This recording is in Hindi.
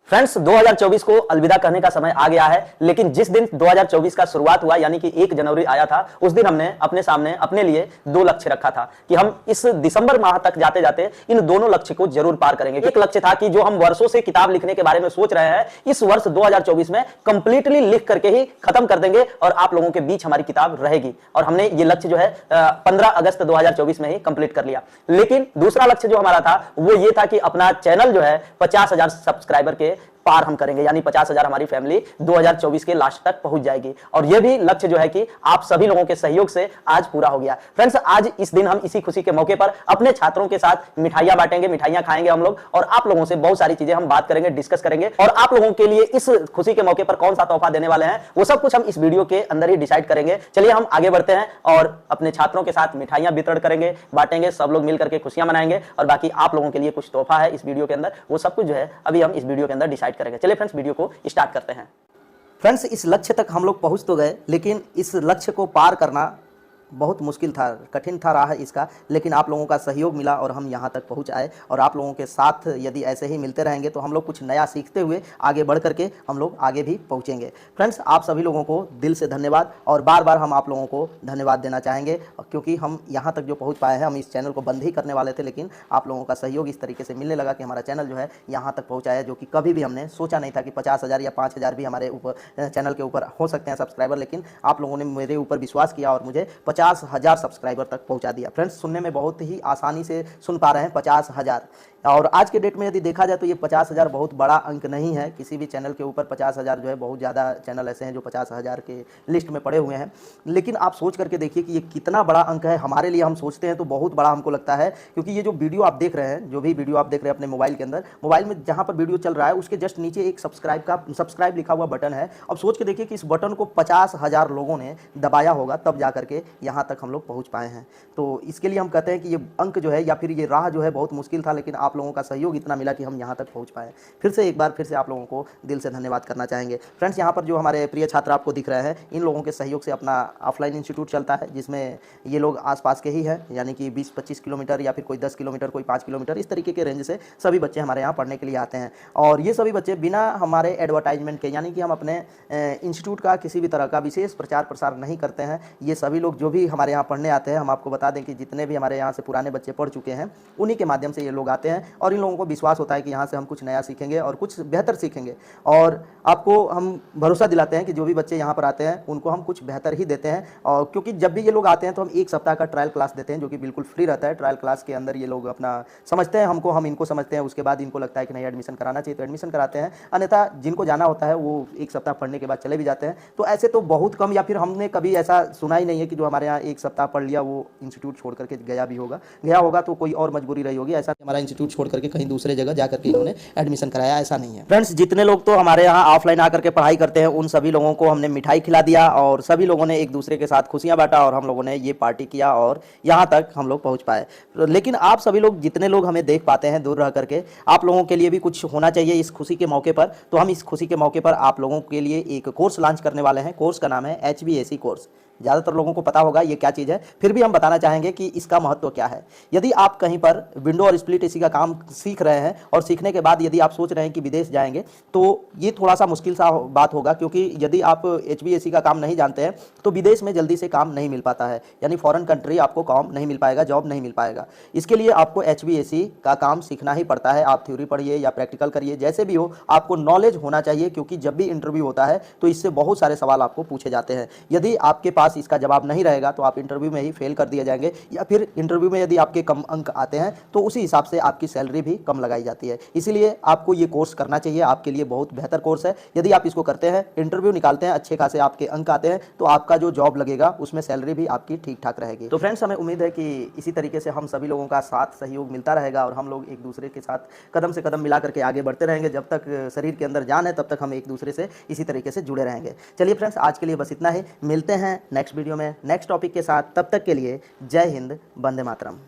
फ्रेंड्स 2024 को अलविदा कहने का समय आ गया है, लेकिन जिस दिन 2024 का शुरुआत हुआ यानी कि 1 जनवरी आया था, उस दिन हमने अपने सामने अपने लिए 2 लक्ष्य रखा था कि हम इस दिसंबर माह तक जाते जाते इन दोनों लक्ष्य को जरूर पार करेंगे। एक लक्ष्य था कि जो हम वर्षों से किताब लिखने के बारे में सोच रहे हैं, इस वर्ष 2024 में कंप्लीटली लिख करके ही खत्म कर देंगे और आप लोगों के बीच हमारी किताब रहेगी। और हमने ये लक्ष्य जो है 15 अगस्त 2024 में ही कंप्लीट कर लिया। लेकिन दूसरा लक्ष्य जो हमारा था वो ये था कि अपना चैनल जो है 50,000 सब्सक्राइबर के पार हम करेंगे, यानी 50,000 हमारी फैमिली 2024 के लास्ट तक पहुंच जाएगी। और यह भी लक्ष्य जो है कि आप सभी लोगों के सहयोग से आज पूरा हो गया। फ्रेंड्स, आज इस दिन हम इसी खुशी के मौके पर अपने छात्रों के साथ मिठाइयां बांटेंगे, मिठाइयां खाएंगे हम लोग, और आप लोगों से बहुत सारी चीजें हम बात करेंगे, डिस्कस करेंगे। और आप लोगों के लिए इस खुशी के मौके पर कौन सा तोहफा देने वाले हैं वो सब कुछ हम इस वीडियो के अंदर ही डिसाइड करेंगे। चलिए हम आगे बढ़ते हैं और अपने छात्रों के साथ मिठाइयां वितरण करेंगे, बांटेंगे, सब लोग मिलकर के खुशियां मनाएंगे। और बाकी आप लोगों के लिए कुछ तोहफा है इस वीडियो के अंदर, वो सब कुछ जो है अभी हम इस वीडियो के अंदर डिसाइड करेंगे। चलिए फ्रेंड्स, वीडियो को स्टार्ट करते हैं। फ्रेंड्स, इस लक्ष्य तक हम लोग पहुंच तो गए, लेकिन इस लक्ष्य को पार करना बहुत मुश्किल था, कठिन था रहा इसका, लेकिन आप लोगों का सहयोग मिला और हम यहाँ तक पहुँच आए। और आप लोगों के साथ यदि ऐसे ही मिलते रहेंगे तो हम लोग कुछ नया सीखते हुए आगे बढ़ करके हम लोग आगे भी पहुँचेंगे। फ्रेंड्स, आप सभी लोगों को दिल से धन्यवाद, और बार बार हम आप लोगों को धन्यवाद देना चाहेंगे, क्योंकि हम यहाँ तक जो पहुँच पाए हैं, हम इस चैनल को बंद ही करने वाले थे, लेकिन आप लोगों का सहयोग इस तरीके से मिलने लगा कि हमारा चैनल जो है यहाँ तक पहुँचा है, जो कि कभी भी हमने सोचा नहीं था कि 50,000 या 5,000 भी हमारे ऊपर चैनल के ऊपर हो सकते हैं सब्सक्राइबर। लेकिन आप लोगों ने मेरे ऊपर विश्वास किया और मुझे 50,000 सब्सक्राइबर तक पहुंचा दिया। फ्रेंड्स, सुनने में बहुत ही आसानी से सुन पा रहे हैं 50,000, और आज के डेट में यदि देखा जाए तो ये 50,000 बहुत बड़ा अंक नहीं है। किसी भी चैनल के ऊपर 50,000 जो है, बहुत ज़्यादा चैनल ऐसे हैं जो 50,000 के लिस्ट में पड़े हुए हैं, लेकिन आप सोच करके देखिए कि ये कितना बड़ा अंक है। हमारे लिए हम सोचते हैं तो बहुत बड़ा हमको लगता है, क्योंकि ये जो वीडियो आप देख रहे हैं, जो भी वीडियो आप देख रहे हैं अपने मोबाइल के अंदर, मोबाइल में जहाँ पर वीडियो चल रहा है उसके जस्ट नीचे एक सब्सक्राइब लिखा हुआ बटन है। अब सोच के देखिए कि इस बटन को 50,000 लोगों ने दबाया होगा, तब जा करके यहाँ तक हम लोग पहुँच पाए हैं। तो इसके लिए हम कहते हैं कि ये अंक जो है या फिर ये राह जो है बहुत मुश्किल था, लेकिन आप लोगों का सहयोग इतना मिला कि हम यहाँ तक पहुँच पाए। फिर से एक बार फिर से आप लोगों को दिल से धन्यवाद करना चाहेंगे। फ्रेंड्स, यहाँ पर जो हमारे प्रिय छात्र आपको दिख रहे हैं, इन लोगों के सहयोग से अपना ऑफलाइन इंस्टीट्यूट चलता है, जिसमें ये लोग आसपास के ही हैं, यानी कि 20-25 किलोमीटर या फिर कोई 10 किलोमीटर, कोई 5 किलोमीटर, इस तरीके के रेंज से सभी बच्चे हमारे यहाँ पढ़ने के लिए आते हैं। और ये सभी बच्चे बिना हमारे एडवर्टाइजमेंट के, यानी कि हम अपने इंस्टीट्यूट का किसी भी तरह का विशेष प्रचार प्रसार नहीं करते हैं। ये सभी लोग जो भी हमारे यहाँ पढ़ने आते हैं, हम आपको बता दें कि जितने भी हमारे यहाँ से पुराने बच्चे पढ़ चुके हैं, उन्हीं के माध्यम से ये लोग आते हैं। और इन लोगों को विश्वास होता है कि यहाँ से हम कुछ नया सीखेंगे और कुछ बेहतर सीखेंगे। और आपको हम भरोसा दिलाते हैं कि जो भी बच्चे यहाँ पर आते हैं उनको हम कुछ बेहतर ही देते हैं। और क्योंकि जब भी ये लोग आते हैं तो हम 1 सप्ताह का ट्रायल क्लास देते हैं, जो कि बिल्कुल फ्री रहता है। ट्रायल क्लास के अंदर ये लोग अपना समझते हैं हमको, हम इनको समझते हैं। उसके बाद इनको लगता है कि नहीं, एडमिशन कराना चाहिए तो एडमिशन कराते हैं, अन्यथा जिनको जाना होता है वो 1 सप्ताह पढ़ने के बाद चले भी जाते हैं। तो ऐसे तो बहुत कम, या फिर हमने कभी ऐसा सुना ही नहीं है कि जो हमारे यहाँ 1 सप्ताह पढ़ लिया वो इंस्टीट्यूट छोड़ करके गया भी होगा। गया होगा तो कोई और मजबूरी रही होगी, ऐसा हमारा इंस्टीट्यूट छोड़ करके कहीं दूसरे जगह जाकर के इन्होंने एडमिशन कराया, ऐसा नहीं है। फ्रेंड्स, जितने लोग तो हमारे यहाँ ऑफलाइन आकर के पढ़ाई करते हैं, उन सभी लोगों को हमने मिठाई खिला दिया और सभी लोगों ने एक दूसरे के साथ खुशियां बांटा और हम लोगों ने ये पार्टी किया और यहाँ तक हम लोग पहुँच पाए। लेकिन आप सभी लोग, जितने लोग हमें देख पाते हैं दूर रह करके, आप लोगों के लिए भी कुछ होना चाहिए इस खुशी के मौके पर। तो हम इस खुशी के मौके पर आप लोगों के लिए एक कोर्स लॉन्च करने वाले हैं। कोर्स का नाम है HVAC कोर्स। ज़्यादातर लोगों को पता होगा ये क्या चीज़ है, फिर भी हम बताना चाहेंगे कि इसका महत्व क्या है। यदि आप कहीं पर विंडो और स्प्लिट एसी का काम सीख रहे हैं और सीखने के बाद यदि आप सोच रहे हैं कि विदेश जाएंगे, तो ये थोड़ा सा मुश्किल सा बात होगा, क्योंकि यदि आप HVAC का काम नहीं जानते हैं तो विदेश में जल्दी से काम नहीं मिल पाता है, यानी फॉरेन कंट्री आपको काम नहीं मिल पाएगा, जॉब नहीं मिल पाएगा। इसके लिए आपको HVAC का काम सीखना ही पड़ता है। आप थ्योरी पढ़िए या प्रैक्टिकल करिए, जैसे भी हो, आपको नॉलेज होना चाहिए, क्योंकि जब भी इंटरव्यू होता है तो इससे बहुत सारे सवाल आपको पूछे जाते हैं। यदि आपके पास इसका जवाब नहीं रहेगा तो आप इंटरव्यू में ही फेल कर दिए जाएंगे, या फिर इंटरव्यू में यदि आपके कम अंक आते हैं तो उसी हिसाब से आपकी सैलरी भी कम लगाई जाती है। इसीलिए आपको ये कोर्स करना चाहिए, आपके लिए बहुत बेहतर कोर्स है। यदि आप इसको करते हैं, इंटरव्यू निकालते हैं, अच्छे खासे आपके अंक आते हैं, तो आपका जो जॉब लगेगा उसमें सैलरी भी आपकी ठीक ठाक रहेगी। तो फ्रेंड्स, हमें उम्मीद है कि इसी तरीके से हम सभी लोगों का साथ सहयोग मिलता रहेगा और हम लोग एक दूसरे के साथ कदम से कदम मिला करके आगे बढ़ते रहेंगे। जब तक शरीर के अंदर जान है तब तक हम एक दूसरे से इसी तरीके से जुड़े रहेंगे। चलिए फ्रेंड्स, आज के लिए बस इतना ही। मिलते हैं नेक्स्ट वीडियो में नेक्स्ट टॉपिक के साथ। तब तक के लिए जय हिंद, वंदे मातरम।